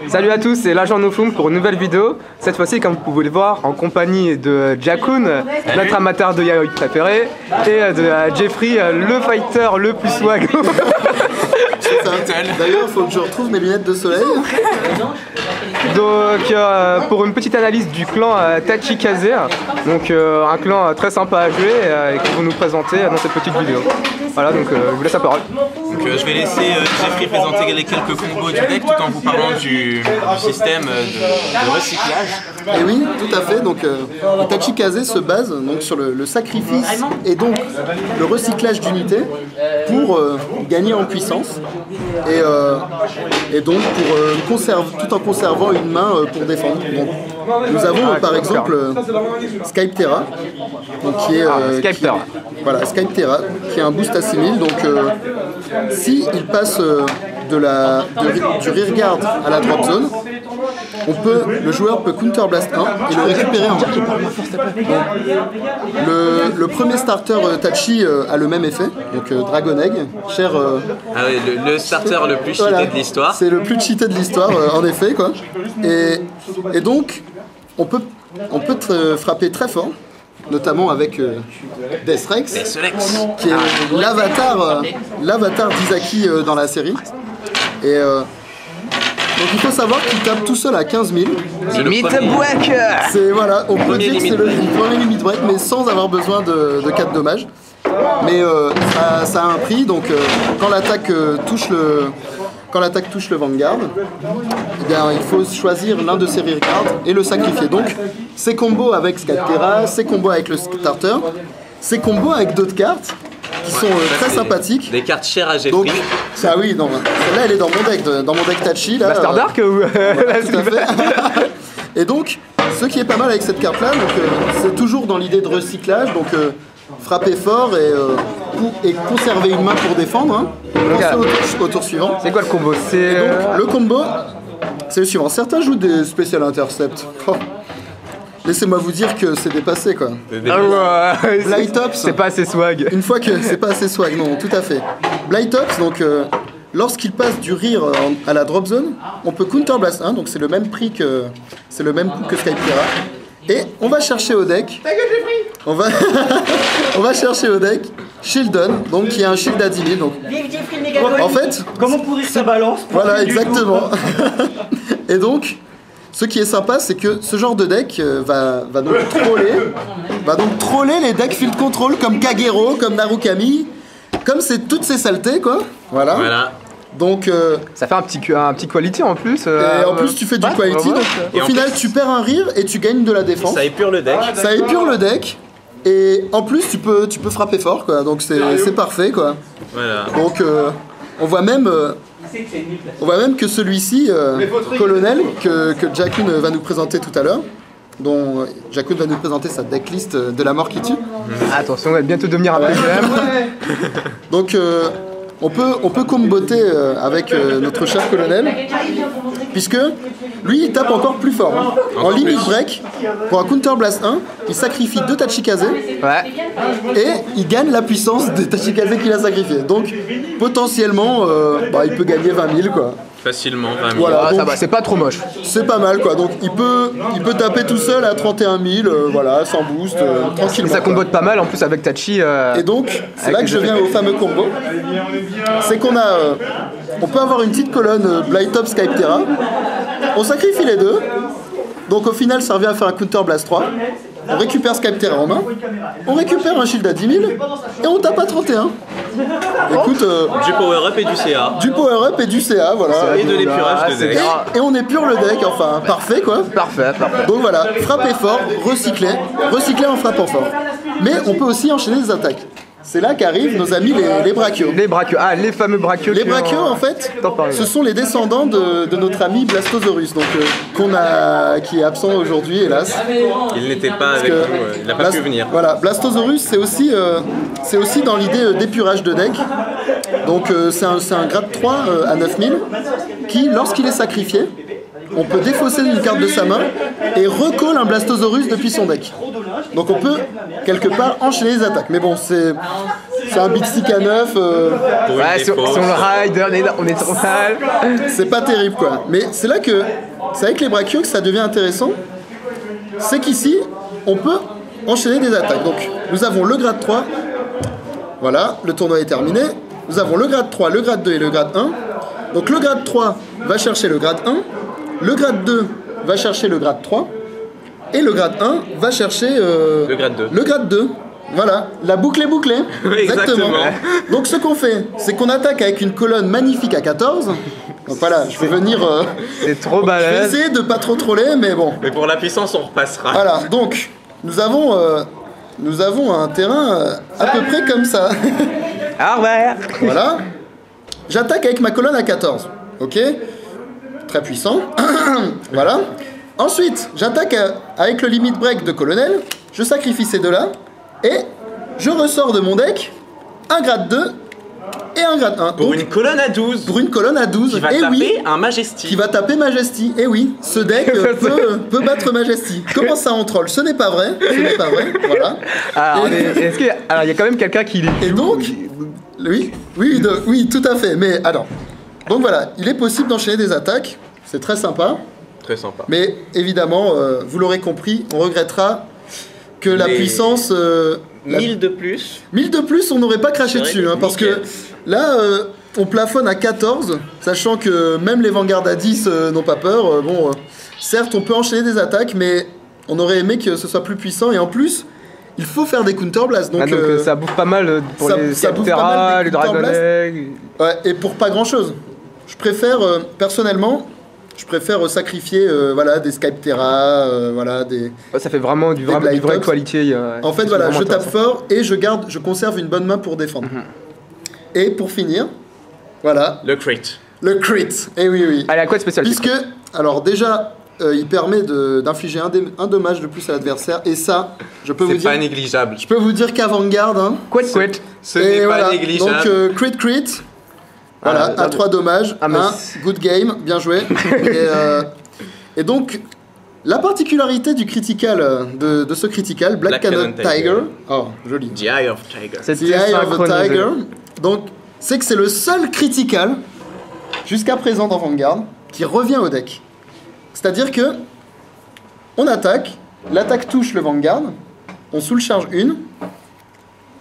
Salut à tous, c'est l'agent Noflum pour une nouvelle vidéo. Cette fois-ci, comme vous pouvez le voir, en compagnie de Jakun, notre amateur de yaoi préféré, et de Jeffrey, le fighter le plus swag. D'ailleurs, il faut que je retrouve mes lunettes de soleil. Donc, pour une petite analyse du clan Tachikaze, donc un clan très sympa à jouer et que vous nous présentez dans cette petite vidéo. Voilà, donc je vous laisse la parole. Donc, je vais laisser Jeffrey présenter les quelques combos du deck tout en vous parlant du système de recyclage. Et oui, tout à fait. Donc, Tachikaze se base donc, sur le sacrifice et donc le recyclage d'unités pour gagner en puissance et donc pour tout en conservant une main pour défendre. Donc, nous avons par exemple Skype Terra, donc, qui est Skype Terra, qui a un boost à 6000. Donc si il passe du rearguard à la drop zone, le joueur peut counter blast 1 et le récupérer en le premier starter Tachi a le même effet, donc Dragon Egg, cher... Ah oui, le starter le plus cheaté de l'histoire. C'est le plus cheaté de l'histoire, en effet, quoi. Et donc, on peut frapper très fort, notamment avec Deathrex, qui est l'avatar d'Izaki dans la série. Et donc il faut savoir qu'il tape tout seul à 15 000. Limit break. Voilà, on peut dire que c'est le premier limit break, mais sans avoir besoin de 4 dommages. Mais ça a un prix, donc quand l'attaque touche le Vanguard, eh bien, il faut choisir l'un de ses rearguards et le sacrifier. Donc ces combos avec Skype Terra, ces combos avec le starter, ces combos avec d'autres cartes qui sont très sympathiques. Des cartes chères à Jeffrey. Donc, ça oui, celle-là elle est dans mon deck Tachi. Là, Master Dark ou voilà, tout à fait. Et donc, ce qui est pas mal avec cette carte-là, c'est toujours dans l'idée de recyclage, donc frapper fort et conserver une main pour défendre. Hein. Au tour suivant. C'est quoi le combo? Donc, le combo, c'est le suivant. Certains jouent des Special Intercept. Oh. Laissez-moi vous dire que c'est dépassé, quoi. Blightops, c'est pas assez swag. Une fois que c'est pas assez swag, non, tout à fait. Blightops, donc lorsqu'il passe du rear à la drop zone, on peut counter blast 1, donc c'est le même prix que que Skype Terra. Et on va chercher au deck. On va chercher au deck Shieldon, donc qui a un shield à 10 000. Donc, en fait, comment pourrir sa balance? Voilà, exactement. Et donc, ce qui est sympa, c'est que ce genre de deck va donc troller les decks field control comme Kagero, comme Narukami, comme c'est toutes ces saletés, quoi. Voilà. Donc ça fait un petit quality en plus. Et en plus tu fais du quality, donc au final tu perds un rire et tu gagnes de la défense. Ça épure le deck. Ça épure le deck. Et en plus tu peux frapper fort, quoi. Donc c'est parfait, quoi. Voilà. Donc on voit même que celui-ci, Colonel, que Jakun va nous présenter tout à l'heure, dont Jakun va nous présenter sa decklist de la mort qui tue. Attention, on va bientôt devenir un PGM. Donc on peut comboter avec notre cher Colonel, puisque lui il tape encore plus fort. Hein. En limit break, pour un counter blast 1, il sacrifie 2 Tachikaze et il gagne la puissance des Tachikaze qu'il a sacrifié. Donc potentiellement il peut gagner 20 000, quoi. Facilement, 20 000. Voilà, donc, c'est pas trop moche. C'est pas mal, quoi. Donc il peut taper tout seul à 31 000, voilà, sans boost, tranquillement. Ça combote pas mal en plus avec Tachi. Et donc, c'est là que je viens au fameux combo. C'est qu'on on peut avoir une petite colonne Blightops Skype Terra. On sacrifie les deux. Donc au final, ça revient à faire un counter blast 3. On récupère Skype Terra en main. On récupère un shield à 10 000. Et on tape à 31. Écoute, du power-up et du CA. Du power-up et du CA, voilà. Et de l'épurage de deck. Et on épure le deck, enfin, parfait, quoi. Parfait. Donc voilà, frapper fort, recycler en frappant fort. Mais on peut aussi enchaîner des attaques. C'est là qu'arrivent nos amis les brachios. Les fameux brachios. Les brachios, en fait, ce sont les descendants de notre ami Blastosaurus, donc qui est absent aujourd'hui, hélas. Il n'était pas avec nous, il n'a pas pu venir. Voilà, Blastosaurus, c'est aussi dans l'idée d'épurage de deck. Donc c'est un grade 3 à 9000 qui, lorsqu'il est sacrifié, on peut défausser une carte de sa main et recolle un Blastosaurus depuis son deck. Donc on peut quelque part enchaîner les attaques. Mais bon, c'est un beatstick à 9. Ouais, sur le ride, on est trop mal. C'est pas terrible quoi. Mais c'est là que, c'est avec les brachios que ça devient intéressant. C'est qu'ici, on peut enchaîner des attaques. Donc, nous avons le grade 3. Voilà, le tournoi est terminé. Nous avons le grade 3, le grade 2 et le grade 1. Donc, le grade 3 va chercher le grade 1. Le grade 2 va chercher le grade 3. Et le grade 1 va chercher le grade 2. Le grade 2. Voilà, la boucle est bouclée. Oui, exactement. Donc, ce qu'on fait, c'est qu'on attaque avec une colonne magnifique à 14. Donc voilà, je vais venir. C'est trop Je vais balèze. essayer de pas trop troller, mais bon. Mais pour la puissance, on repassera. Voilà, donc nous avons un terrain à peu près comme ça. Au revoir. Voilà. J'attaque avec ma colonne à 14. Ok. Très puissant. Voilà. Ensuite, j'attaque avec le limit break de colonel. Je sacrifie ces deux-là. Et je ressors de mon deck un grade 2 et un grade 1. Pour Donc, une colonne à 12. pour une colonne à 12. Qui va et taper oui, un Majesty. qui va taper Majesty. Et oui, ce deck peut battre Majesty. Comment ça en troll? Ce n'est pas vrai. Ce n'est pas vrai. Voilà. Alors, Et- est-ce qu'il y a... Alors, il y a quand même quelqu'un qui... Et donc, oui, tout à fait. Mais alors, donc voilà, il est possible d'enchaîner des attaques. C'est très sympa. Très sympa. Mais évidemment, vous l'aurez compris, on regrettera que la Les puissance... 1000 de plus. 1000 de plus, on n'aurait pas craché C'est dessus. vrai, Hein, parce que nickel. là, on plafonne à 14, sachant que même les Vanguard à 10 n'ont pas peur. Certes, on peut enchaîner des attaques, mais on aurait aimé que ce soit plus puissant. Et en plus, il faut faire des counter-blasts. Donc, ça bouffe pas mal pour les ça bouffe pas Captera, mal des les Dragon counter-blasts. Egg. ouais, et pour pas grand-chose. Je préfère, personnellement, sacrifier voilà, des Skype-Terra, voilà, des... Ouais, ça fait vraiment du Blind vrai Ops. qualité. En fait, voilà, je tape fort et je conserve une bonne main pour défendre. Et pour finir, voilà, Le crit. le crit. Et oui, oui. Allez, à quoi de spécial? Puisque, alors déjà, il permet d'infliger un dommage de plus à l'adversaire. Et ça, je peux vous C'est dire... pas négligeable. Je peux vous dire qu'avant-garde, hein, Couette. Ce et n'est voilà, pas négligeable. donc crit. Voilà, Ah, à 3 dommages. Ah, mais Good game, bien joué. Et donc, la particularité du critical, de ce critical, Black Cannon Tiger. Oh, joli. The Eye of Tiger. C'est The Eye of the Tiger. Donc, c'est que c'est le seul critical, jusqu'à présent dans Vanguard, qui revient au deck. C'est-à-dire que, on attaque, l'attaque touche le Vanguard, on sous-le-charge une,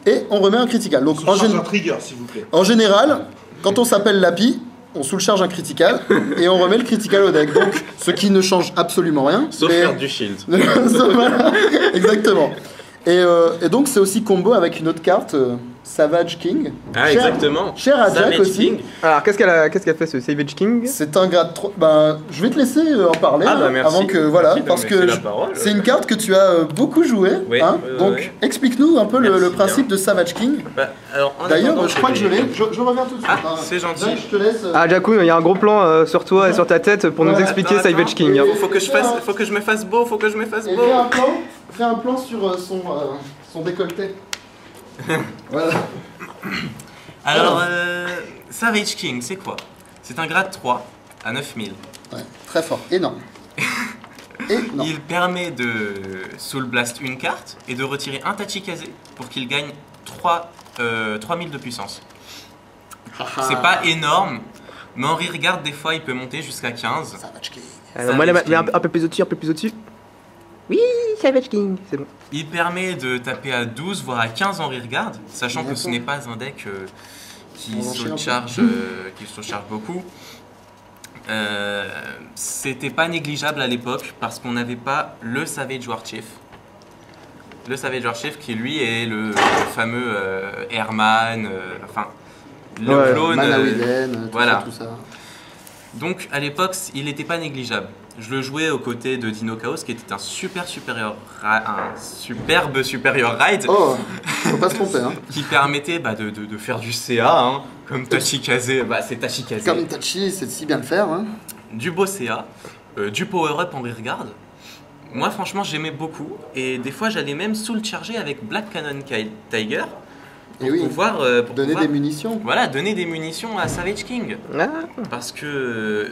et on remet un critical. Donc, Un trigger, s'il vous plaît. en général, quand on s'appelle Lapi, on sous-le-charge un critical et on remet le critical au deck. Donc, ce qui ne change absolument rien. Sauf mais- faire du shield. Voilà, exactement. Et donc, c'est aussi combo avec une autre carte, Savage King. Ah, exactement. Cher à Jack Savage aussi. King. Alors, qu'est-ce qu'elle fait ce Savage King? C'est un grade 3. Ben, je vais te laisser en parler Ah, bah, merci. avant que. Voilà, Merci de parce me que laisser la parole. c'est une carte que tu as beaucoup joué. Oui, hein. oui, Donc, oui. explique-nous un peu Merci le principe bien. de Savage King. Bah, alors, en D'ailleurs, attendant je crois que je les- l'ai. Je reviens tout de suite. Ah, c'est gentil. Jack, je te laisse. Ah, Jakun, il y a un gros plan sur toi et sur ta tête pour nous Ouais, expliquer Attends, Savage King. attends. Faut que je me fasse beau, faut que je me fasse Et beau. fais un plan sur son décolleté. Voilà. Alors, Savage King, c'est quoi? C'est un grade 3 à 9000. Ouais, très fort, énorme. Énorme. Il permet de Soul Blast une carte et de retirer un Tachikaze pour qu'il gagne 3000 de puissance. C'est pas énorme, mais en regarde des fois il peut monter jusqu'à 15. Savage King. Moi, Savage mais King. un peu plus au-dessus, un peu plus au-dessus. Oui, Savage King, c'est bon. Il permet de taper à 12 voire à 15 en regarde, sachant que ce n'est pas un deck qui On va enchaîner un peu. surcharge beaucoup. C'était pas négligeable à l'époque parce qu'on n'avait pas le Savage Warchief. Le Savage Warchief qui lui est le fameux Airman, enfin le Ouais, clone. Manawiden, tout voilà. ça, tout ça. Donc à l'époque, il n'était pas négligeable. Je le jouais aux côtés de Dino Chaos qui était un superbe supérieur ride Oh, faut pas se tromper, hein. qui permettait de faire du CA, hein, comme Tachikaze, c'est Tachikaze. Comme Itachi, c'est de si bien le faire, hein. Du beau CA, du power-up en rearguard. Moi franchement j'aimais beaucoup et des fois j'allais même soul-charger avec Black Cannon Tiger Et oui, pouvoir donner des munitions. Voilà, donner des munitions à Savage King. Ah, Parce que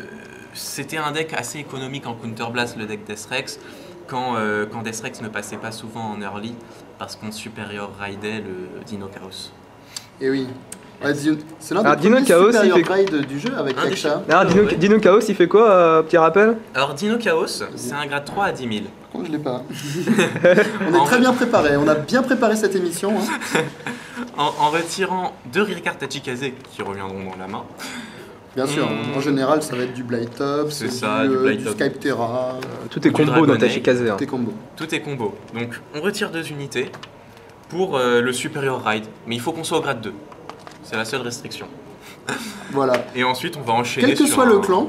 c'était un deck assez économique en counterblast, le deck Deathrex, quand Deathrex ne passait pas souvent en early, parce qu'on supérieur raidait le Dino Chaos. Et oui. Ouais, c'est l'un des Alors, Dino premiers Chaos, supérieurs il fait- grade du jeu avec Un des Yaksha. Alors, Dino Chaos, il fait quoi, petit rappel? Alors Dino Chaos, c'est un grade 3 à 10 000. Par contre, je l'ai pas. On est très bien préparé. On a bien préparé cette émission. Hein. En retirant 2 Rearguard Tachikaze qui reviendront dans la main. Bien sûr. En général, ça va être du Blight Top, C'est ça, du du Blight Top. Skype Terra, Tout est Du combo dans Dragon Tachikaze. Hein. tes combos. Tout est combo. Donc on retire 2 unités pour le supérieur ride. Mais il faut qu'on soit au grade 2. C'est la seule restriction. Voilà. Et ensuite on va enchaîner Quel que sur soit un- le clan.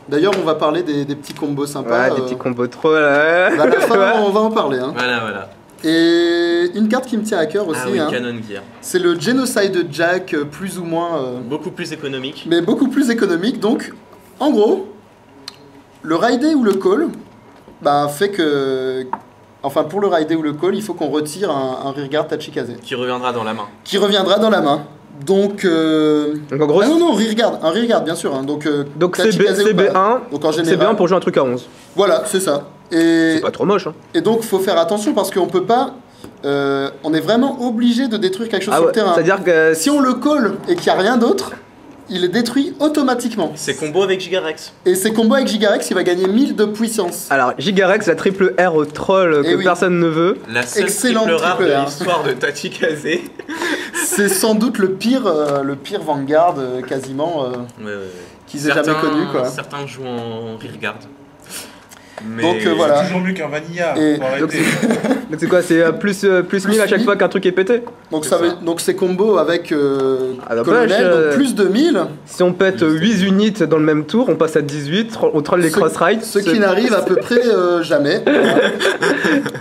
D'ailleurs, on va parler des petits combos sympas. Ouais, des petits combos trop là. À la fin, on va en parler. Hein. Voilà. Et une carte qui me tient à cœur aussi, Ah oui, hein, Canon Gear. c'est le Genocide Jack, plus ou moins, Beaucoup plus économique. mais beaucoup plus économique. Donc, en gros, le rider ou le call, bah, fait que, enfin, pour le rider ou le call, il faut qu'on retire un rearguard Tachikaze, Qui reviendra dans la main. qui reviendra dans la main. Donc, Donc en gros, ah non, un rearguard, bien sûr. Hein. Donc Tachikaze ou pas. CB1, Donc en c'est général, bien pour jouer un truc à 11. voilà, c'est ça. Et C'est pas trop moche. Hein. Et donc, faut faire attention parce qu'on peut pas. On est vraiment obligé de détruire quelque chose Ah sur ouais, le terrain. c'est-à-dire que Si on le colle et qu'il n'y a rien d'autre, il est détruit automatiquement. C'est combo avec Gigarex. Et ses combos avec Gigarex, il va gagner 1000 de puissance. Alors, Gigarex, la triple R au troll que Eh oui. personne ne veut. La seule Excellente triple rare de triple R. l'histoire de Tachikaze. C'est sans doute le pire Vanguard quasiment Ouais. qu'ils aient jamais connu. Quoi. Certains jouent en rearguard. Mais Donc, voilà. C'est toujours mieux qu'un Vanilla. Et faut arrêter. donc, Donc c'est quoi? C'est plus 1000 à chaque 1000. fois qu'un truc est pété? Donc, C'est ça ça. veut, donc ces combos avec Ah, la Colonel, vache, donc plus de 1000, Si on pète 8 unités dans le même tour, on passe à 18, on troll les Ce- cross-rides. ce qui n'arrive à peu près jamais. Voilà.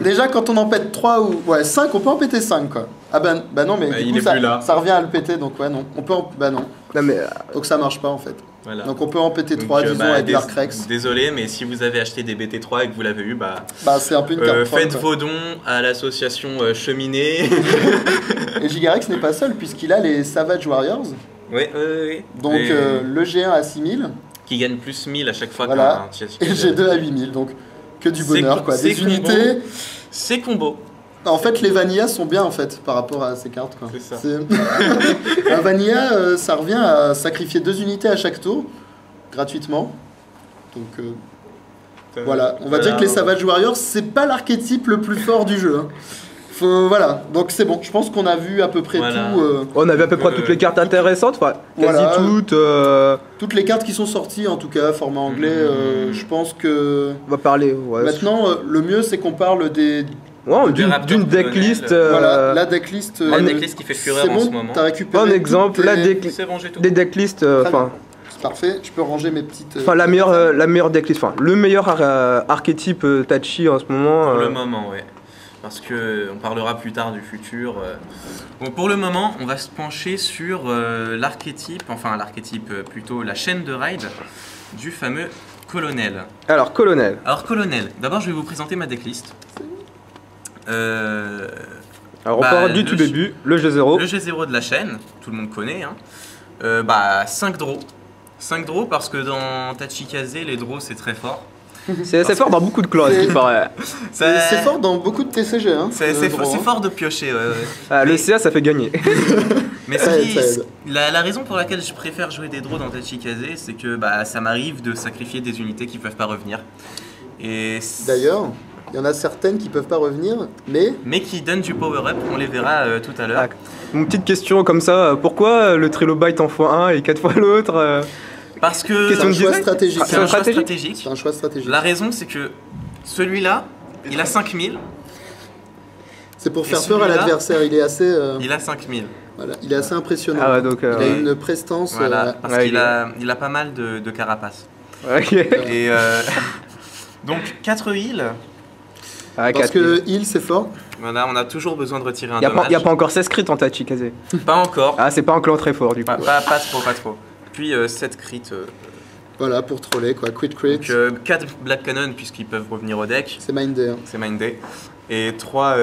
Déjà, quand on en pète 3 ou 5, on peut en péter 5 quoi. Ah bah non, mais Bah, du il coup, est ça, plus là. ça revient à le péter, donc ouais, non. On peut bah non. Non mais Donc ça marche pas en fait. Voilà. Donc on peut en péter 3, Donc, disons, bah, avec l'Arcrex. Désolé, mais si vous avez acheté des BT3 et que vous l'avez eu, bah, Bah c'est un peu une carte troll, faites quoi. vos dons à l'association Cheminée. Et Gigarex n'est pas seul, puisqu'il a les Savage Warriors. Oui. Donc Et le G1 à 6000 qui gagne plus 1000 à chaque fois Voilà. qu'un et le G2 à 8000. Donc que du bonheur quoi. c'est Des unités. C'est combo. En fait, les Vanilla sont bien en fait par rapport à ces cartes. Quoi. C'est ça. Un Vanilla, ça revient à sacrifier 2 unités à chaque tour, gratuitement. Donc voilà, on va dire que les Savage Warriors, c'est pas l'archétype le plus fort du jeu. Hein. Voilà, donc c'est bon, je pense qu'on a vu à peu près Voilà. tout. on avait à peu près toutes les cartes intéressantes, enfin, quasi Voilà. toutes. Toutes les cartes qui sont sorties, en tout cas, format anglais, je pense que. On va parler. Ouais, Maintenant, le mieux c'est qu'on parle des. ouais, Des Raptors d'une colonels, decklist. Voilà, la decklist. La decklist qui fait fureur c'est en bon, ce moment. t'as récupéré. Un exemple, toutes la tes- decklist. C'est bon, j'ai tout. Des decklists, Très enfin, C'est parfait, je peux ranger mes petites. enfin la meilleure decklist, enfin le meilleur archétype Tachi en ce moment. Pour le moment, ouais. Parce que on parlera plus tard du futur. Bon, pour le moment, on va se pencher sur l'archétype, plutôt la chaîne de raid du fameux colonel. Alors colonel. Alors colonel, d'abord je vais vous présenter ma decklist. Alors on Bah, part du le tout G- début, le G0. Le G0 de la chaîne, tout le monde connaît. Hein. 5 draws. 5 draws parce que dans Tachikaze, les draws c'est très fort. C'est fort dans beaucoup de clans, à ce qui paraît. C'est fort dans beaucoup de TCG. Hein, C'est le draw, hein. fort de piocher. Ouais. Ah, le CA ça fait gagner. Mais Ça aide, ça aide. la raison pour laquelle je préfère jouer des draws dans Tachikaze, c'est que ça m'arrive de sacrifier des unités qui peuvent pas revenir. Et D'ailleurs, il y en a certaines qui peuvent pas revenir, mais. mais qui donnent du power-up, on les verra tout à l'heure. Ah, Une petite question comme ça, pourquoi le trilobite en x1 et 4 fois l'autre Parce que Question C'est un de choix design stratégique. c'est un choix stratégique stratégique. C'est un choix stratégique. La raison, c'est que celui-là, il a 5000, C'est pour Et faire peur à celui-là, l'adversaire. Il est assez. il a 5000. Voilà, il est assez impressionnant. Ah ouais, donc, il a ouais. une prestance. Voilà, parce ouais, qu'il a pas mal de carapaces. Ok. Et donc 4 heals, Ah, Parce 4. que heal c'est fort. voilà, on a toujours besoin de retirer un Il dommage. n'y a pas encore 16 crits en Tachikaze. Pas encore, Ah, c'est pas un clan très fort du coup. pas trop. Puis 7 crits, Voilà, pour troller quoi. Quit crit. donc 4 Black Cannon puisqu'ils peuvent revenir au deck, C'est mindé. Hein. c'est Mind et 3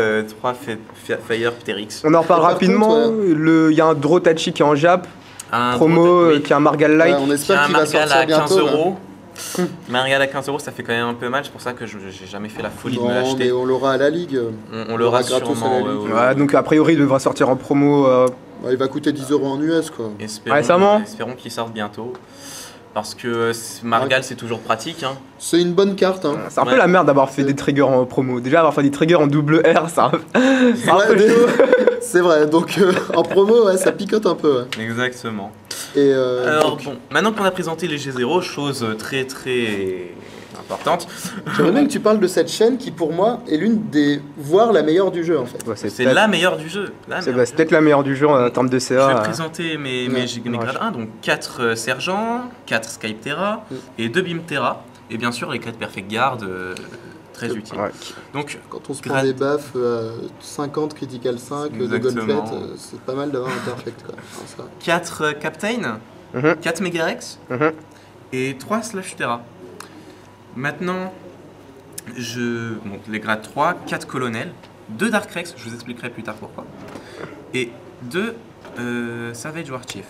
Fire Pterix. On en reparle Par rapidement. contre, Il y a un Draw Tachi qui est en Jap, Un promo gros deck, oui. qui est un Margal like. Ouais, on Qui a espère un qu'il va Margal sortir à 15 bientôt. là. euros. Mais un régal à 15 euros, ça fait quand même un peu mal. C'est pour ça que j'ai jamais fait la folie de me Non, l'acheter. mais on l'aura à la Ligue. On l'aura gratos sûrement. à la Ligue. Ouais, donc a priori, il devra sortir en promo. Ouais, il va coûter 10 euros en US, quoi. Espérons qu'il sorte bientôt. Parce que Margal, c'est toujours pratique. Hein. C'est une bonne carte, hein. C'est un peu la merde d'avoir fait des triggers en promo. Déjà, avoir fait des triggers en double R, c'est un peu chaud. C'est vrai, donc en promo, ouais, ça picote un peu. Ouais. Exactement. Et Alors donc, bon, maintenant qu'on a présenté les G0, chose très très importante, j'aimerais bien que tu parles de cette chaîne qui, pour moi, est l'une des, voire la meilleure du jeu, en fait. Ouais, c'est peut-être- la meilleure du jeu. c'est peut-être la meilleure du jeu en termes de Je vais CA. présenter mes grades 1, donc 4 sergents, 4 Skype Terra et 2 Beam Terra, et bien sûr les 4 Perfect Guard, très utiles. Ouais. Donc, Quand on se prend Grade- des baffes 50, critical 5, de Exactement. gunplate, c'est pas mal d'avoir un perfect, quoi. Enfin, ça. 4 Captain, Mhm. 4 Megarex Mhm. et 3 Slash Terra. Maintenant, donc les grades 3, 4 colonels, 2 Dark Rex, je vous expliquerai plus tard pourquoi, et 2 Savage War Chief.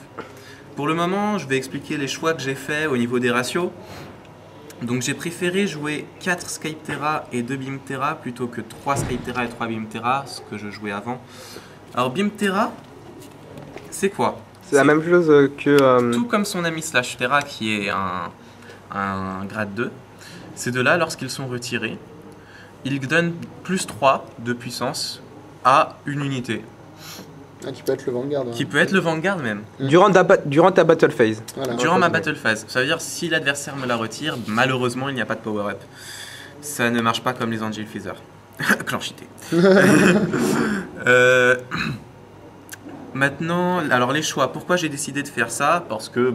Pour le moment, je vais expliquer les choix que j'ai faits au niveau des ratios. Donc j'ai préféré jouer 4 Skype Terra et 2 Beam Terra plutôt que 3 Skype Terra et 3 Beam Terra, ce que je jouais avant. Alors Beam Terra, c'est quoi? C'est la même chose que. Tout comme son ami Slash Terra qui est un grade 2. Ces deux-là, lorsqu'ils sont retirés, ils donnent plus 3 de puissance à une unité, Ah, qui peut être le Vanguard. qui peut être le Vanguard même. Durant ta battle phase. Voilà. Durant ma battle phase. Ça veut dire si l'adversaire me la retire, malheureusement il n'y a pas de power-up. Ça ne marche pas comme les Angel Feather. Clanchité. Maintenant, alors les choix. Pourquoi j'ai décidé de faire ça? Parce que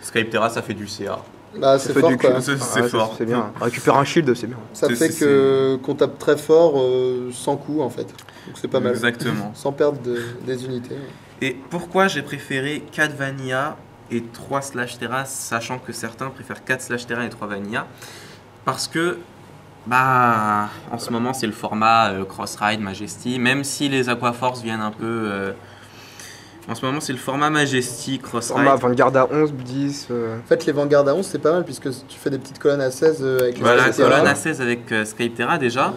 Skype Terra ça fait du CA. Bah, c'est fort, quoi. C'est Ouais, fort. C'est bien. Récupérer un shield, c'est bien. Ça C'est- fait c'est- que qu'on tape très fort sans coup, en fait. Donc c'est pas mal. Exactement. Sans perdre des unités. Et pourquoi j'ai préféré 4 Vanilla et 3 Slash Terra, sachant que certains préfèrent 4 Slash Terra et 3 Vanilla? Parce que, en ce moment, c'est le format Cross Ride, Majesty, même si les Aquaforce viennent un peu. En ce moment, c'est le format Majesty, Cross On va Ride. Vanguard à 11, 10. En fait, les Vanguard à 11, c'est pas mal, puisque tu fais des petites colonnes à 16 avec les Voilà, Skype Terra. colonne à 16 avec Skype Terra déjà,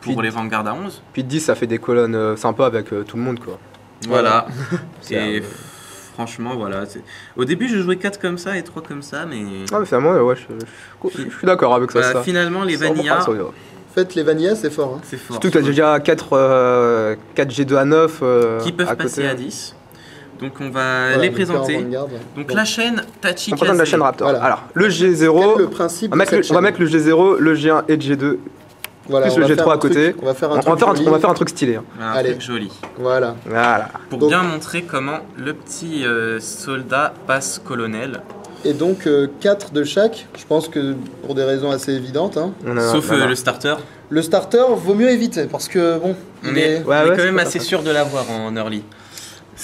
pour Puis- les Vanguard à 11. Puis 10, ça fait des colonnes sympas avec tout le monde, quoi. Voilà. C'est Et un- franchement, voilà. Au début, je jouais 4 comme ça et 3 comme ça, mais. Ah, mais finalement, ouais, je suis d'accord avec ça. Voilà, ça. finalement, les C'est vraiment Vanilla, pas ça, ouais. En fait, les Vanilla, c'est fort. Hein. c'est fort. Surtout que tu as déjà 4 G2 à 9 Qui peuvent à passer côté. à 10. Donc on va Voilà, les donc là, en présenter. Vanguard, ouais. Donc Bon. la chaîne Tachi On présente la chaîne Raptor. Voilà. Alors, le Quel est G0, le principe on va de cette mettre chaîne le G0, le G1 et le G2. Voilà, plus on le va G3 faire à un truc- côté. On va faire un On va truc faire un, joli. on va faire un truc stylé. Hein. Un Allez. truc joli. Voilà. Voilà. Pour Donc- bien montrer comment le petit soldat passe colonel. Et donc, 4 de chaque, je pense que pour des raisons assez évidentes. Hein. Sauf le starter. Le starter, vaut mieux éviter, parce que bon, On il est, est... on Ouais, est ouais, quand c'est même pas assez ça. sûr de l'avoir en early.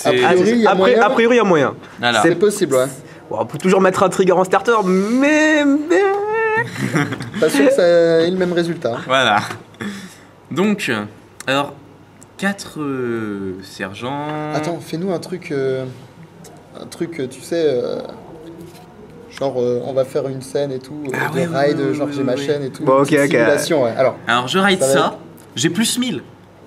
A priori, il y a moyen. A priori, il y a moyen. Voilà. C'est possible, ouais. Bon, on peut toujours mettre un trigger en starter, mais... Pas sûr que ça ait le même résultat. Hein. Voilà. Donc, alors, 4 sergents. Attends, fais-nous un truc, tu sais, genre on va faire une scène et tout, Ah de ouais, raid, ouais, genre ouais, j'ai ouais, ma ouais. chaîne et tout. Bon, une ok, petite ok. simulation, ouais. Alors, Alors, je ride Ça va ça. J'ai plus 1000.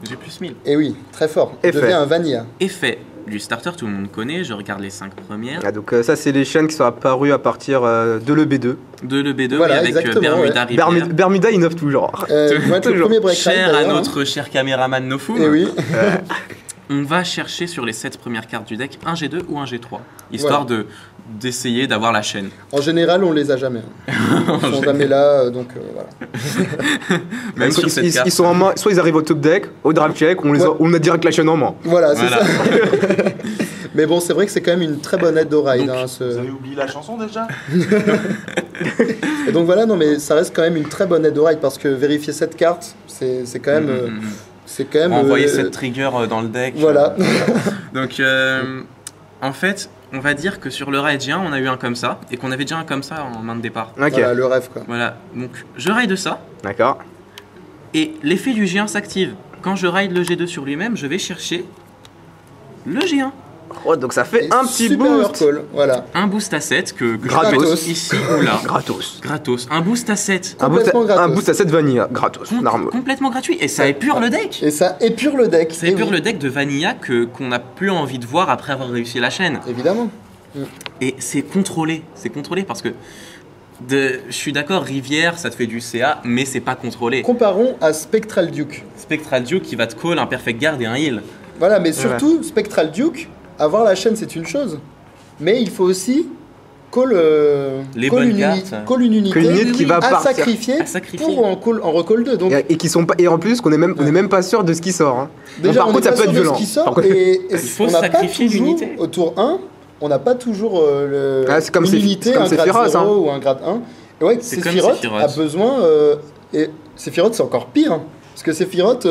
J'ai plus 1000. et oui, très fort. Il Effet. devient un vanilla. Effet du starter, tout le monde connaît. Je regarde les 5 premières. Ah, donc ça, c'est les chaînes qui sont apparues à partir de l'EB2. De l'EB2, Voilà, oui, avec exactement, Bermuda Rivière. Bermuda innove toujours. Ils vont être le Toujours. premier break ride, Cher à d'ailleurs, notre cher caméraman Nofum. hein. Et oui, On va chercher sur les 7 premières cartes du deck un G2 ou un G3, histoire d'essayer d'avoir la chaîne. en général on les a jamais. Hein. Ils sont jamais là, donc voilà. Même sur cette carte. Ils sont en main, soit ils arrivent au top deck, au draft check, on a direct la chaîne en main. Voilà, c'est Voilà. ça. Mais bon, c'est vrai que c'est quand même une très bonne aide au ride. Donc, Hein, Vous avez oublié la chanson déjà? Et donc voilà, non mais ça reste quand même une très bonne aide au ride parce que vérifier cette carte, c'est quand même... c'est quand même... Envoyer cette trigger dans le deck. Voilà. Donc, en fait, on va dire que sur le raid G1, on a eu un comme ça, et qu'on avait déjà un comme ça en main de départ. Ok, Voilà, le rêve quoi. Voilà, donc je raid ça, d'accord. et l'effet du G1 s'active. Quand je raid le G2 sur lui-même, je vais chercher le G1. Oh, donc ça fait Et un petit superior boost. call, voilà. Un boost à 7 que je Gratos. peux mettre ici ou là. Gratos. Gratos. Un boost à 7. Complètement gratos. Un boost à 7 vanilla, gratos, normal. Complètement gratuit. Et ça épure le deck. Et ça épure le deck. Ça Eh épure oui, le deck de Vanilla qu'on n'a plus envie de voir après avoir réussi la chaîne. Évidemment. Et c'est contrôlé parce que je suis d'accord, Rivière, ça te fait du CA, mais c'est pas contrôlé. Comparons à Spectral Duke. Spectral Duke qui va te call un Perfect Guard et un heal. Voilà, mais surtout, Spectral Duke, avoir la chaîne c'est une chose, mais il faut aussi call, Les call bonnes une cartes. call une unité, Qu'une unité qui va à partir. sacrifier, À sacrifier. pour en recall 2. Donc, Et qui sont pas, et en plus, on est même pas sûr de ce qui sort. Hein. déjà, Bon, par on contre, est ça pas peut être sûr de violent. ce qui sort, Par contre- et faut on n'a pas sacrifier toujours, l'unité. au tour 1, on n'a pas toujours Ah, c'est comme une c'est- unité, c'est comme un grade Sephiroth, 0 hein. ou un grade 1. Et ouais, C'est comme Sephiroth Sephiroth. a besoin, et Sephiroth c'est encore pire, hein, parce que Sephiroth,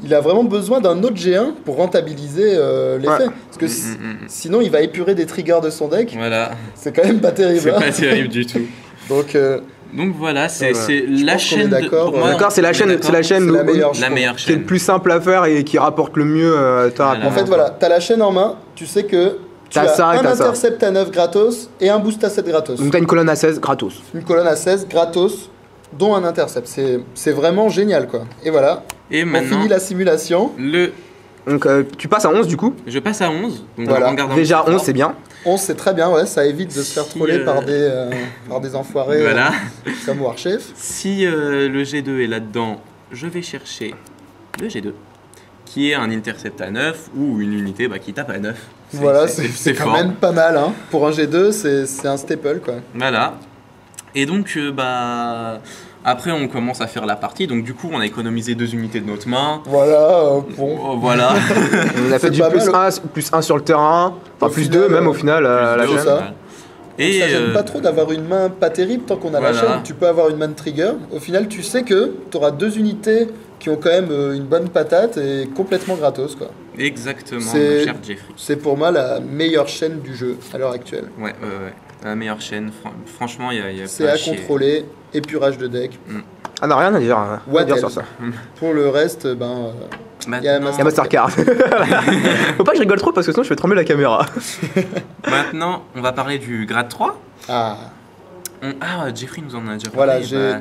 il a vraiment besoin d'un autre G1 pour rentabiliser l'effet. Ouais. Parce que sinon, il va épurer des triggers de son deck. Voilà, C'est quand même pas terrible. c'est hein. pas terrible du tout. Donc, Donc voilà, c'est Voilà. c'est Je la pense qu'on chaîne est de. d'accord, pour moi, D'accord, c'est la on est chaîne, d'accord, c'est la chaîne c'est la où- meilleure la chaîne. meilleure qui est le chaîne. plus simple à faire et qui rapporte le mieux ta Voilà. réponse. en fait, voilà, t'as la chaîne en main, tu sais que tu T'as as ça et un t'as ça. intercept à 9 gratos et un boost à 7 gratos. Donc t'as une colonne à 16 gratos. Une colonne à 16 gratos, dont un intercept. C'est vraiment génial, quoi. Et voilà, Et on maintenant, finit la simulation. Donc tu passes à 11 du coup. je passe à 11. Donc Voilà. on garde un Déjà petit 11 score. c'est bien. 11, c'est très bien, ouais, ça évite de se faire Si, troller par des enfoirés Voilà. comme Warchef. Si le G2 est là-dedans, je vais chercher le G2, qui est un intercept à 9 ou une unité qui tape à 9. Voilà, c'est quand fort. même pas mal, hein. Pour un G2, c'est un staple, quoi. Voilà. Et donc, après, on commence à faire la partie. Donc, du coup, on a économisé 2 unités de notre main. Voilà, bon. Oh, voilà. On a fait C'est du pas plus mal. 1, plus 1 sur le terrain. Enfin Au plus final, 2 même au final la Plus deux, chaîne. ça. au final. Et Ça gêne pas trop d'avoir une main pas terrible tant qu'on a la Voilà. chaîne. Tu peux avoir une main de trigger. Au final, tu sais que tu auras 2 unités qui ont quand même une bonne patate et complètement gratos, quoi. Exactement, C'est- mon cher Jeffrey. C'est pour moi la meilleure chaîne du jeu à l'heure actuelle. Ouais. La meilleure chaîne. Franchement, il y a C'est pas à chier. contrôler, épurage de deck. Ah non rien à dire. Rien à What dire else sur ça. Pour le reste, ben, Maintenant, Il y a Il y a Mastercard. Faut pas que je rigole trop parce que sinon je fais trembler la caméra. maintenant, on va parler du grade 3. ah, Jeffrey nous en a déjà parlé. Voilà, j'ai-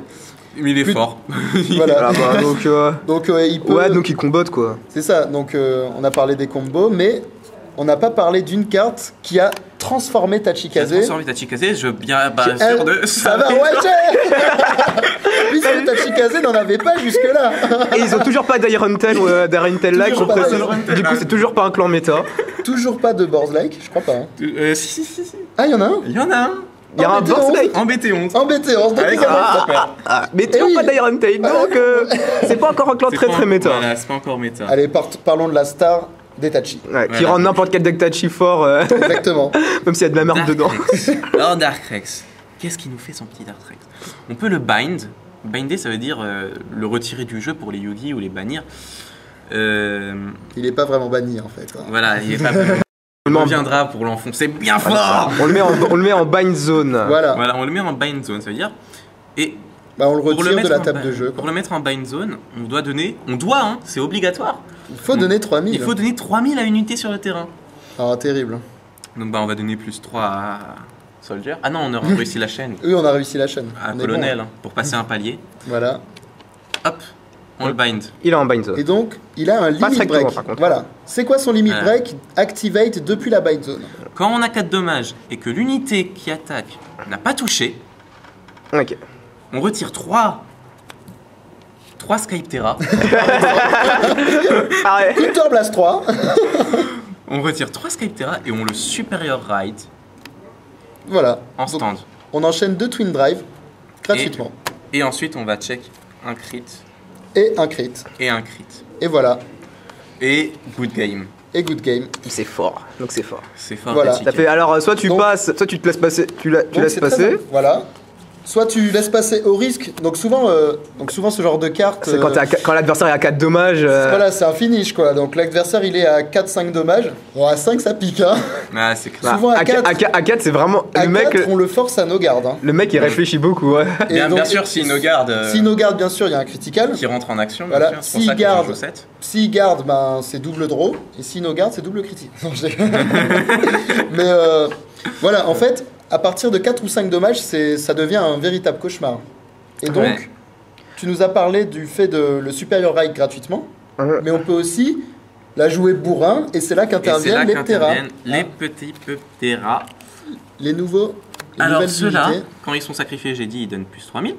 Mais il est Plus- fort. voilà. Voilà, bah, donc Donc il peut. ouais donc il combote quoi. C'est ça. Donc on a parlé des combos, mais on n'a pas parlé d'une carte qui a transformé Tachikaze. Transformé Tachikaze, je bien Elle- sûr de Ça va, ouais, puisque Tachikaze n'en avait pas jusque-là. Et ils ont toujours pas d'Iron Tail ou d'Iron Tail like Toujours on pas précise. d'Iron Du coup c'est toujours pas un clan méta. Toujours pas de Boars Lake, je crois pas. hein. Si. Ah, il y en a un Il y en a un. Il y a un BT11. boss like. En BT11. en BT11, donc Avec également, un- ça perd. Mais toujours oui. pas d'Iron Tail donc c'est pas encore un clan C'est très pas très en- méta. Voilà, c'est pas encore méta. Allez, parlons de la star d'Etachi. Ouais, qui Voilà. rend n'importe quel deck Tachi fort Exactement. même s'il y a de la merde dedans. Darkrex. Alors Darkrex, qu'est-ce qui nous fait son petit Darkrex? On peut le bind. Binder, ça veut dire le retirer du jeu pour les Yugi ou les bannir. Il est pas vraiment banni en fait. hein. Voilà, il est pas. On le met On en- viendra pour l'enfoncer bien fort. on le met en bind zone. Voilà. Voilà, on le met en bind zone, ça veut dire. Et Bah, on le pour retire de la en table bind- de jeu. Pour quoi. le mettre en bind zone, c'est obligatoire. Il faut donner 3000. Il faut donner 3000 à une unité sur le terrain. Ah, terrible. Donc on va donner plus 3 à Soldier. Ah non, on aura réussi la chaîne. Oui, on a réussi la chaîne. À On est Colonel, bon. hein, pour passer un palier. Voilà. Hop, on le bind. Il est en bind zone. Et donc, il a un limit strictement, break. par contre. Voilà. C'est quoi son limit Voilà. break? Activate depuis la bind zone. Quand on a 4 dommages et que l'unité qui attaque n'a pas touché, Ok. on retire 3 Skype Terra. Arrête. Counter Blast 3. On retire 3 Skype Terra et on le supérieur ride Voilà. en Donc, stand. on enchaîne 2 Twin Drive gratuitement. Et ensuite, on va check un crit Et un crit. et un crit. Et voilà. Et good game. Et good game. C'est fort. Donc c'est fort. C'est fort. Voilà. Tachika. Ça fait alors soit tu Donc- passes, soit tu te laisses passer, tu Donc, laisses c'est très passer. simple. Voilà. soit tu laisses passer au risque. Donc souvent ce genre de carte. C'est quand l'adversaire est à 4 dommages. Voilà, c'est un finish quoi. Donc l'adversaire il est à 4-5 dommages. Bon, à 5 ça pique hein. Ah, c'est clair. Souvent à 4, à 4 c'est vraiment. à Le mec, 4 on le force à no guard. Hein. le mec il réfléchit beaucoup. Ouais. Et Bien, donc, bien sûr, si no garde. Si no guard, bien sûr, il y a un critical. Qui rentre en action, bien Voilà. sûr. C'est pour Si ça que garde. je joue 7. Si garde, ben, c'est double draw. Et si no guard, c'est double critique. Non, je déconne. Mais voilà, en fait, à partir de 4 ou 5 dommages, ça devient un véritable cauchemar. Et donc, Ouais. tu nous as parlé du fait de le Superior Right gratuitement, mais on peut aussi la jouer bourrin, et c'est là Et c'est qu'interviennent là les Ptera. qu'interviennent les petits Ptera. Les nouveaux. Les Alors nouvelles ceux-là, unités. quand ils sont sacrifiés, j'ai dit, ils donnent plus 3000.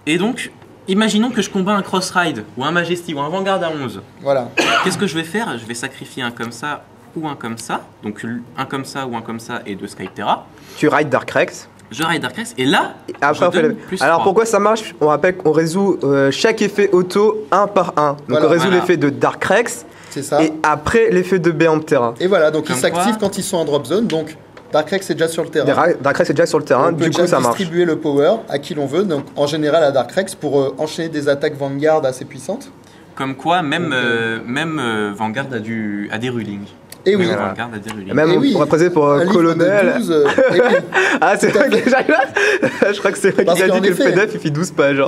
Et donc, imaginons que je combats un Cross-Ride, ou un Majesty, ou un Vanguard à 11. Voilà. Qu'est-ce que je vais faire? Je vais sacrifier un comme ça, ou un comme ça. Donc un comme ça, ou un comme ça, et 2 Skyptera. Tu ride Dark Rex. Je ride Dark Rex, et là, Et après, on je fait donne le- plus Alors 3. pourquoi ça marche? On rappelle qu'on résout chaque effet auto un par un. Donc Voilà. on résout Voilà. l'effet de Dark Rex C'est ça. et après l'effet de Béant de terrain. Et voilà, donc ils Comme s'activent quoi- quand ils sont en drop zone. Donc Dark Rex est déjà sur le terrain. Dark Rex est déjà sur le terrain, On peut du coup déjà ça marche. distribuer le power à qui l'on veut, donc en général à Dark Rex pour enchaîner des attaques Vanguard assez puissantes. Comme quoi, même, Donc, Vanguard a des rulings. Et oui, Même Voilà. Vanguard a des rulings. Même Et oui. on va présenter pour un livre de colonel. 12, et oui. Ah c'est Tout à vrai que j'arrive là. Je crois que c'est vrai Parce qu'il a qu'en dit que effet- le PDF il fait 12 pages. Hein.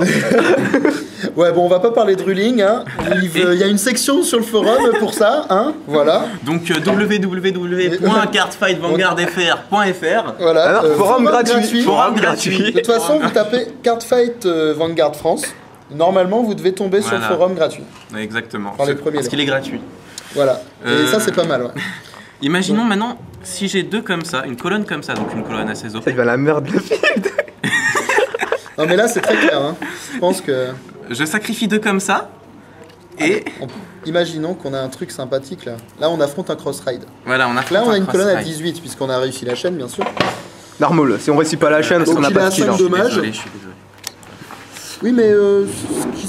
Ouais, bon, on va pas parler de ruling, hein. Il y a une section sur le forum pour ça, hein. Voilà. Donc www.cardfightvanguardfr.fr. Voilà. Alors, forum gratuit. Forum gratuit. De toute façon, vous tapez Cardfight Vanguard France. Normalement, vous devez tomber sur le Voilà. forum gratuit. Exactement. Par les premiers Parce qu'il est gratuit. Voilà. Et ça, c'est pas mal, ouais. Imaginons maintenant, si j'ai deux comme ça, une colonne comme ça, donc une colonne assez Ça OP. devient la merde le film. Non, mais là, c'est très clair, hein. Je pense que. Je sacrifie deux comme ça. Et Imaginons qu'on a un truc sympathique là. Là, on affronte un cross-ride. voilà, on a Là, on a une colonne à cross-ride. 18, puisqu'on a réussi la chaîne, bien sûr. Normal, si on réussit pas la chaîne, parce Donc, qu'on a il pas a de skill. cinq hein. dommages. Je suis désolé. Oui, mais ce qui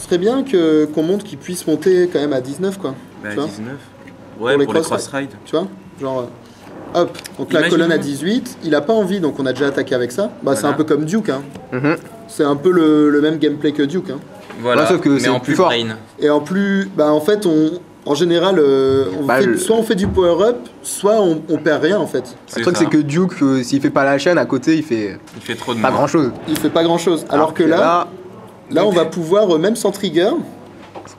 serait bien qu'on montre qu'il puisse monter quand même à 19, quoi. Bah, Tu vois 19. Ouais, pour les cross-ride. Tu vois Genre, hop, donc la Imaginons- colonne à 18, il a pas envie, donc on a déjà attaqué avec ça. Bah, c'est Voilà. un peu comme Duke, hein. Mhm. C'est un peu le même gameplay que Duke, hein. Voilà, Ouais, sauf que mais c'est en plus plus fort. brain. Et en plus, bah, en fait, en général, soit on fait du power-up, soit on perd rien, en fait. Le truc ça. c'est que Duke, s'il fait pas la chaîne à côté, il fait Il fait trop de pas moins. grand chose. Il fait pas grand-chose. Alors que là, on va pouvoir, même sans trigger,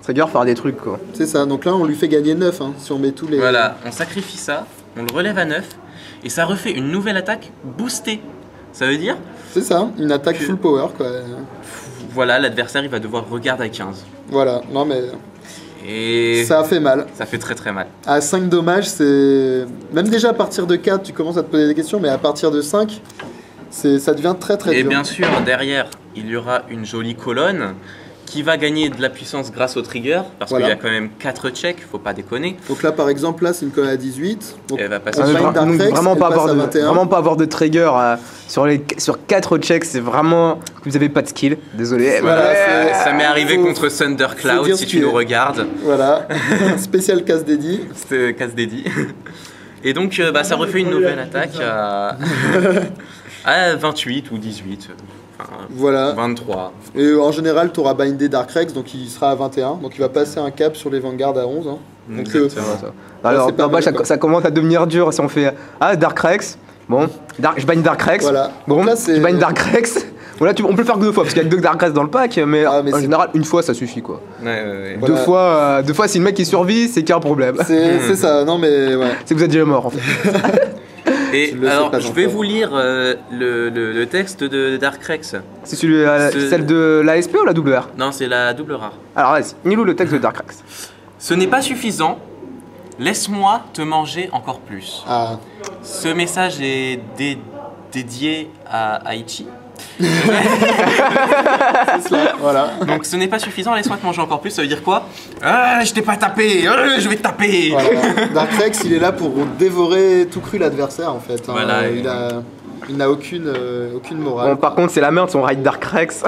Trigger faire des trucs quoi. c'est ça. Donc là, on lui fait gagner 9, hein, si on met tous les... Voilà, on sacrifie ça, on le relève à 9, et ça refait une nouvelle attaque boostée. Ça veut dire, C'est ça, une attaque Que- full power, quoi. voilà, l'adversaire il va devoir regarder à 15. Voilà, non mais Et ça a fait mal. ça fait très très mal. À 5 dommages, c'est... Même déjà à partir de 4, tu commences à te poser des questions, mais à partir de 5, ça devient très très Et dur. bien sûr, derrière, il y aura une jolie colonne qui va gagner de la puissance grâce au trigger, parce Voilà. qu'il y a quand même 4 checks, faut pas déconner. Donc là, par exemple, là, c'est une colonne à 18. Donc, Elle va passer on sur- gagne Dark Donc, Rex, vraiment, elle pas passe avoir à de, 21. vraiment pas avoir de trigger sur 4 checks, c'est vraiment que vous avez pas de skill. Désolé. Voilà, Ouais. c'est- Ça m'est arrivé Faut- contre faut Thundercloud, dire si ce tu qui nous est. regardes. Voilà, spécial casse dédié. C'était casse dédié. Et donc, bah, ça refait une nouvelle attaque à 28 ou 18. Enfin, Voilà. 23. Et en général, tu auras bindé Dark Rex, donc il sera à 21. Donc il va passer un cap sur les Vanguard à 11. Hein. Donc Exactement. Alors, c'est pas bah, mal, ça, quoi. ça commence à devenir dur si on fait Dark Rex. Bon, je bagne Dark Rex. Voilà. Bon, Donc là, c'est- je bagne Dark Rex. Bon, là, on peut le faire que 2 fois parce qu'il y a que 2 Dark Rex dans le pack, mais, Ah, mais en c'est- général, une fois ça suffit quoi. Ouais. Voilà. Deux fois, si le mec il survit, c'est qu'il y a un problème. C'est ça, non mais ouais. C'est que vous êtes déjà mort en fait. Et Tu le sais alors, pas je vais encore. vous lire le texte de Dark Rex. C'est celle de la SP ou la WR? Non, c'est la double rare. Alors vas-y, dis-nous le texte de Dark Rex. Ce n'est pas suffisant. Laisse-moi te manger encore plus. Ah, Ce message est dédié à Aichi. c'est cela, voilà. Donc ce n'est pas suffisant, laisse-moi te manger encore plus, ça veut dire quoi? Ah, je t'ai pas tapé, je vais te taper. Voilà. Dark Rex, il est là pour dévorer tout cru l'adversaire en fait. Hein. Voilà, il il n'a aucune morale. Bon, par contre, c'est la merde son Ride Dark Rex.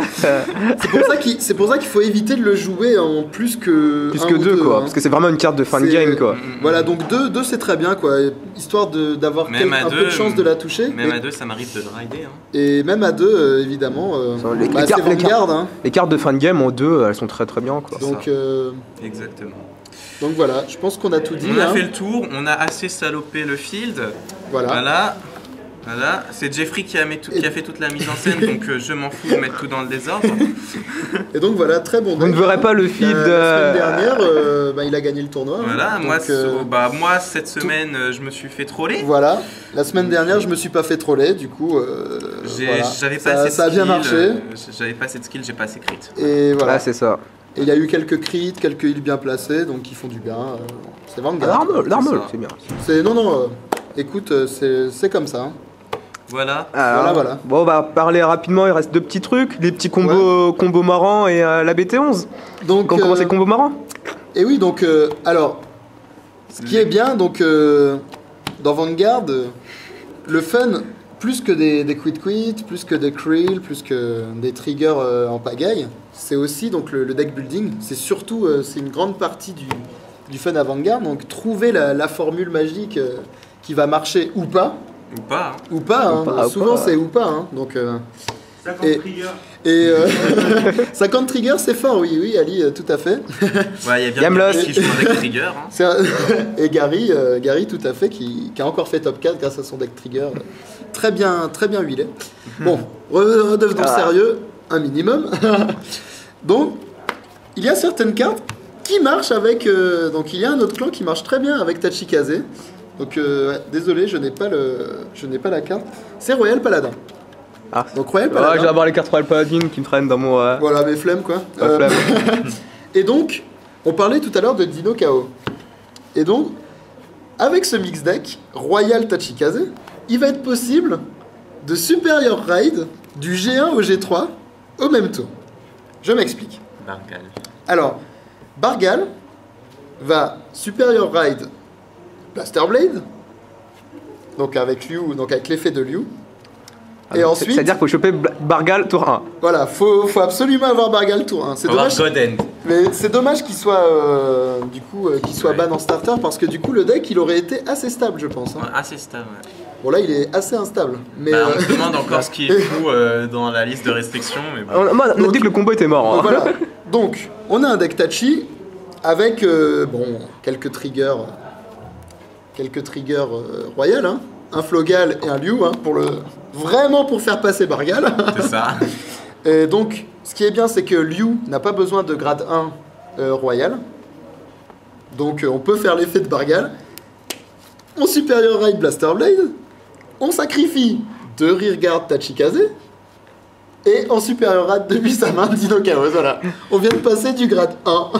C'est pour ça qu'il faut éviter de le jouer en plus que Plus un que ou 2, quoi. hein. Parce que c'est vraiment une carte de fin de game, quoi. Voilà, donc 2 c'est très bien, quoi. Histoire d'avoir un peu de chance de la toucher. Même à 2, ça m'arrive de le rider. Hein. Et même à 2, évidemment, c'est Vanguard. Hein. Les cartes de fin de game en 2, elles sont très très bien, quoi. Donc, exactement. Donc voilà, je pense qu'on a tout dit. On a fait le tour, on a assez salopé le field. Voilà. C'est Jeffrey qui a fait toute la mise en scène, donc je m'en fous de mettre tout dans le désordre. Et donc voilà, très bon deck. Vous ne verrez pas le field. La semaine dernière, il a gagné le tournoi. Voilà, donc, moi cette semaine, je me suis fait troller. Voilà, la semaine dernière, je me suis pas fait troller, du coup, j'avais pas assez de ça a bien marché. J'avais pas assez de skill, j'ai pas assez crit. Et voilà. Ah, c'est ça. Et il y a eu quelques crits, quelques heals bien placés, donc qui font du bien. C'est Vanguard. L'armol, c'est bien. Écoute, c'est comme ça. Hein. Voilà. Voilà. Bon, on va parler rapidement, il reste 2 petits trucs, les petits combos marrants et la BT11. Donc, on commence les combos marrants. Et oui, donc, alors, ce qui est bien, donc, dans Vanguard, le fun, plus que des quit, plus que des krill, plus que des triggers en pagaille, c'est aussi donc le deck building. C'est surtout, c'est une grande partie du fun à Vanguard. Donc trouver la formule magique qui va marcher ou pas. Ou pas. Souvent c'est ou pas. Hein. Donc 50 triggers. Et 50 triggers, c'est fort, oui, Ali, tout à fait. Ouais, il y a bien qui joue un deck trigger. Hein. Et Gary, tout à fait, qui a encore fait top 4 grâce à son deck trigger. Très bien huilé. Bon, redevenons sérieux, un minimum. Donc, il y a certaines cartes qui marchent avec... donc, il y a un autre clan qui marche très bien avec Tachikaze. Donc, désolé, je n'ai pas la carte. C'est Royal Paladin. Ah, donc Royal Paladin. Je vais avoir les cartes Royal Paladin qui me traînent dans mon... Voilà, mes flemmes, quoi. Et donc, on parlait tout à l'heure de Dino KO. Et donc, avec ce mix deck, Royal Tachikaze, il va être possible de Superior Raid du G1 au G3 au même tour. Je m'explique. Bargal. Alors, Bargal va Superior Raid Blaster Blade, donc avec Liu, donc avec l'effet de Liu. Et ensuite, c'est-à-dire qu'il faut choper Bargal tour 1. Voilà, faut absolument avoir Bargal tour 1. C'est dommage. Mais c'est dommage qu'il soit ban en starter parce que du coup le deck il aurait été assez stable, je pense. Hein. Ouais, assez stable. Ouais. Bon là il est assez instable. Mais on se demande encore ce qui est fou dans la liste de restrictions. Mais bon. On a dit que le combo était mort. Hein. Voilà. Donc on a un deck Tachi avec quelques triggers royal, hein. Un Flogal et un Liu, hein, vraiment pour faire passer Bargal. C'est ça. Et donc, ce qui est bien, c'est que Liu n'a pas besoin de grade 1 royal. Donc, on peut faire l'effet de Bargal. On Superior Raid Blaster Blade. On sacrifie 2 Rearguard Tachikaze. Et en Superior Raid depuis sa main, Dino Chaos. Voilà. On vient de passer du grade 1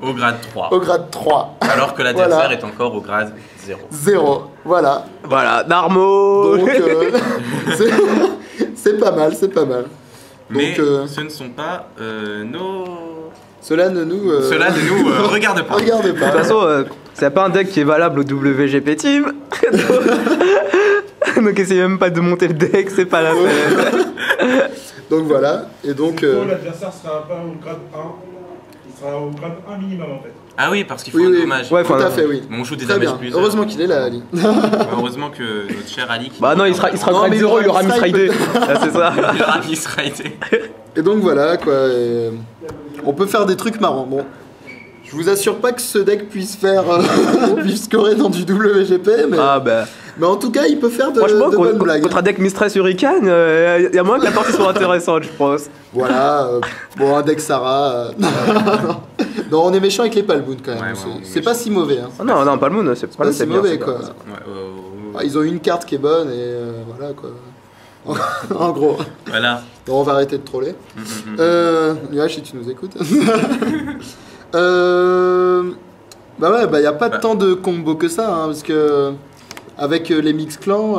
au grade 3. Au grade 3. Alors que l'adversaire est encore au grade 0. 0. Voilà. Voilà, Narmo. Donc, c'est pas mal, c'est pas mal. Mais donc, ce ne sont pas nos... Cela ne nous regarde pas. Regarde pas. De toute façon, c'est pas un deck qui est valable au WGP Team. Donc essayez même pas de monter le deck, c'est pas la peine. Donc voilà, et donc... l'adversaire sera pas au grade 1, il sera au grade 1 minimum en fait. Ah oui, parce qu'il faut un dommage. Ouais, tout à fait, oui. Mais on joue des très bien. Plus. Heureusement qu'il est là, Ali. Heureusement que notre cher Ali... non, il sera grade 0, il aura misraidé. C'est ça. Il aura misraidé. Et donc voilà, quoi. On peut faire des trucs marrants. Bon, je vous assure pas que ce deck puisse scorer dans du WGP, mais... Mais en tout cas, il peut faire de bonnes blagues. Contre un deck Mistress Hurricane, il y a moins que la partie soit intéressante, je pense. Voilà, un deck Sarah... Non, on est méchant avec les Palmoon quand même. Ouais, c'est pas si mauvais. Hein. Non, Palmoon, c'est pas si mauvais, quoi. Ils ont une carte qui est bonne et voilà, quoi. En gros. Voilà. Donc on va arrêter de troller. Nuage, si tu nous écoutes. Il n'y a pas tant de combos que ça, hein, parce que avec les mix clans,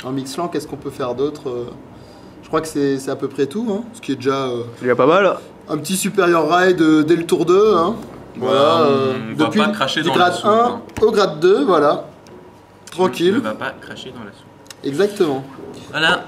en mix clan, qu'est-ce qu'on peut faire d'autre Je crois que c'est à peu près tout, hein, ce qui est déjà... Il y a pas mal. Un petit Superior Raid dès le tour 2, hein. Voilà. Depuis va pas cracher du dans grade la soupe, 1 hein. au grade 2, voilà. Tranquille. Ne va pas cracher dans la soupe. Exactement. Voilà.